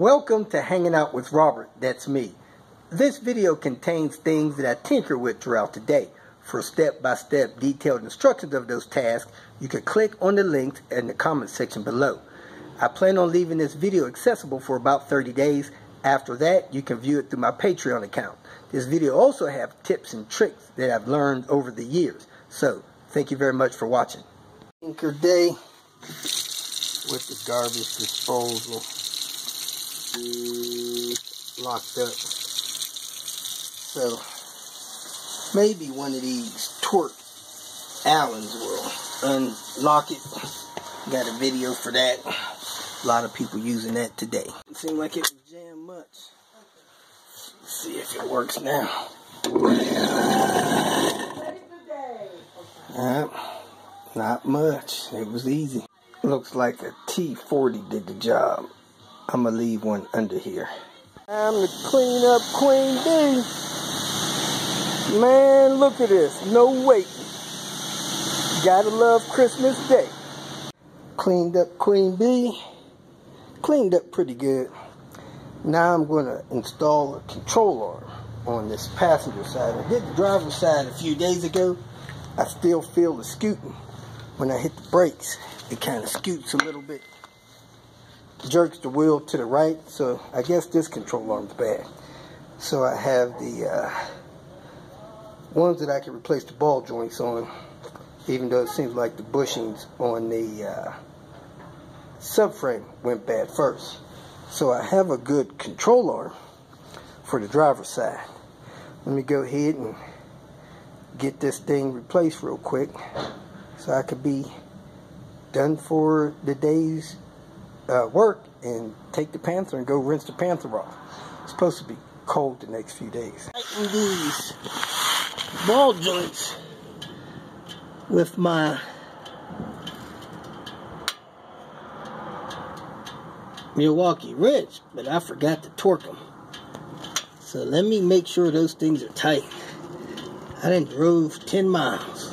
Welcome to Hanging Out with Robert, that's me. This video contains things that I tinker with throughout the day. For step-by-step detailed instructions of those tasks, you can click on the links in the comment section below. I plan on leaving this video accessible for about 30 days. After that, you can view it through my Patreon account. This video also has tips and tricks that I've learned over the years. So, thank you very much for watching. Tinker day with the garbage disposal locked up. So maybe one of these torque Allens will unlock it. Got a video for that. A lot of people using that today. It seemed like it was jammed much. Let's see if it works now. Not much. It was easy. Looks like a T40 did the job. I'm gonna leave one under here. Time to clean up Queen B. Man, look at this. No waiting. Gotta love Christmas Day. Cleaned up Queen B. Cleaned up pretty good. Now I'm gonna install a control arm on this passenger side. I did the driver's side a few days ago. I still feel the scooting. When I hit the brakes, it kind of scoots a little bit. Jerks the wheel to the right, so I guess this control arm's bad. So I have the ones that I can replace the ball joints on, even though it seems like the bushings on the subframe went bad first. So I have a good control arm for the driver's side. Let me go ahead and get this thing replaced real quick so I could be done for the day's work and take the Panther and go rinse the Panther off. It's supposed to be cold the next few days. Tighten these ball joints with my Milwaukee wrench, but I forgot to torque them. So let me make sure those things are tight. I done drove 10 miles.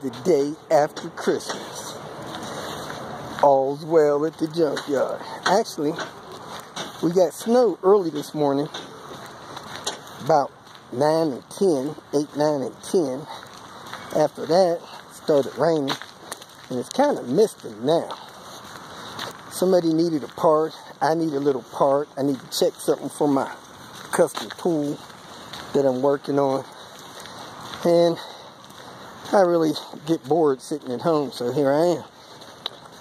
The day after Christmas. All's well at the junkyard. Actually, we got snow early this morning. About 9 and 10. 8, 9, and 10. After that, it started raining. And it's kind of misting now. Somebody needed a part. I need a little part. I need to check something for my custom tool that I'm working on. And I really get bored sitting at home, so here I am.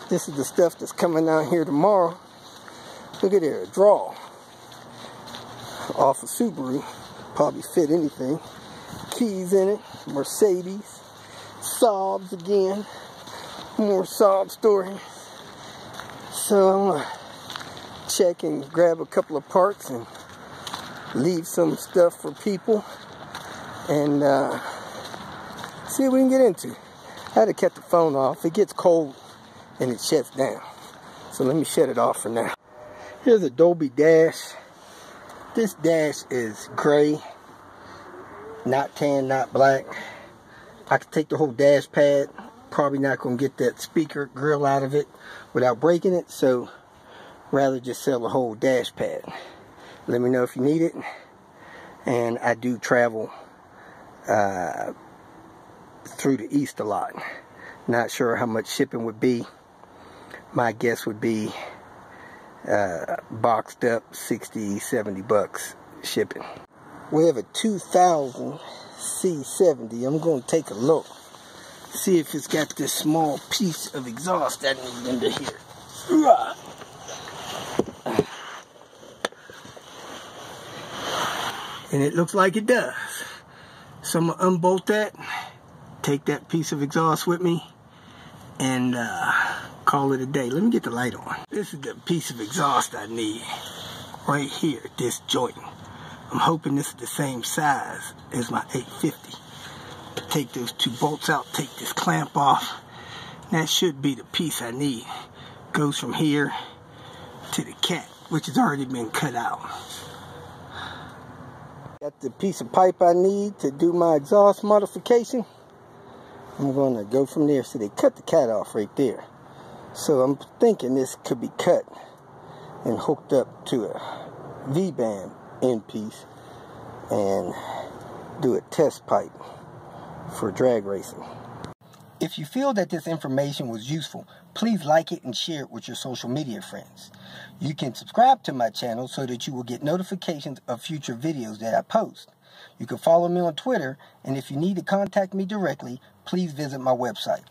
This is the stuff that's coming out here tomorrow. Look at there, a draw off a Subaru. Probably fit anything. Keys in it, Mercedes, Saabs again, more Saab story. So I'm gonna check and grab a couple of parts and leave some stuff for people and see what we can get into. I had to cut the phone off. It gets cold and it shuts down. So let me shut it off for now. Here's a Dolby dash. This dash is gray, not tan, not black. I could take the whole dash pad. Probably not going to get that speaker grill out of it without breaking it. So rather just sell the whole dash pad. Let me know if you need it. And I do travel through the east a lot. Not sure how much shipping would be. My guess would be boxed up 60, 70 bucks shipping. We have a 2000 C70. I'm going to take a look. See if it's got this small piece of exhaust I need under here. And it looks like it does. So I'm going to unbolt that. Take that piece of exhaust with me and call it a day. Let me get the light on. This is the piece of exhaust I need right here, this joint. I'm hoping this is the same size as my 850. Take those two bolts out, take this clamp off. That should be the piece I need. Goes from here to the cat, which has already been cut out. Got the piece of pipe I need to do my exhaust modification. I'm going to go from there. So they cut the cat off right there. So I'm thinking this could be cut and hooked up to a V-band end piece and do a test pipe for drag racing. If you feel that this information was useful, please like it and share it with your social media friends. You can subscribe to my channel so that you will get notifications of future videos that I post. You can follow me on Twitter, and if you need to contact me directly, please visit my website.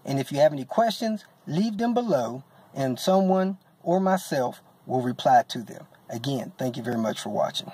And if you have any questions, leave them below, and someone or myself will reply to them. Again, thank you very much for watching.